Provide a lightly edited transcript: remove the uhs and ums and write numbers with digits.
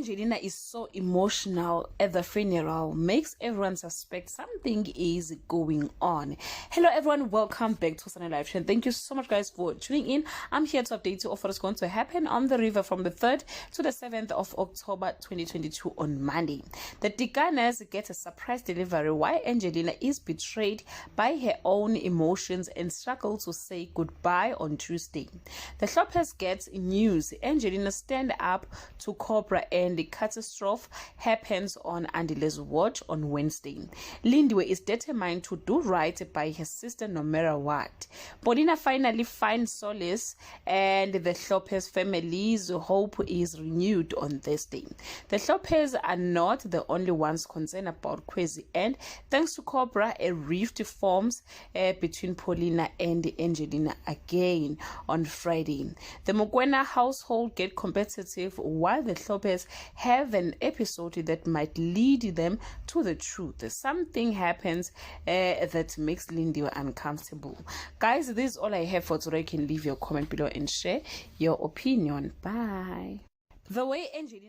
Angelina is so emotional at the funeral makes everyone suspect something is going on. Hello everyone, welcome back to Sunny Live Show. Thank you so much guys for tuning in. I'm here to update you of what is going to happen on the river from the 3rd to the 7th of October 2022 on Monday. The Deaconess get a surprise delivery why Angelina is betrayed by her own emotions and struggle to say goodbye on Tuesday. The Shoppers get news Angelina stand up to Cobra and the catastrophe happens on Andile's watch on Wednesday. Lindiwe is determined to do right by her sister no matter what. Paulina finally finds solace and the Shoppers family's hope is renewed on Thursday. The Shoppers are not the only ones concerned about Kwezi, and thanks to Cobra, a rift forms between Paulina and Angelina again on Friday. The Mokwena household get competitive while the Shoppers have an episode that might lead them to the truth. Something happens that makes Lindiwe uncomfortable. Guys, this is all I have for today. You can leave your comment below and share your opinion. Bye. The way Angelina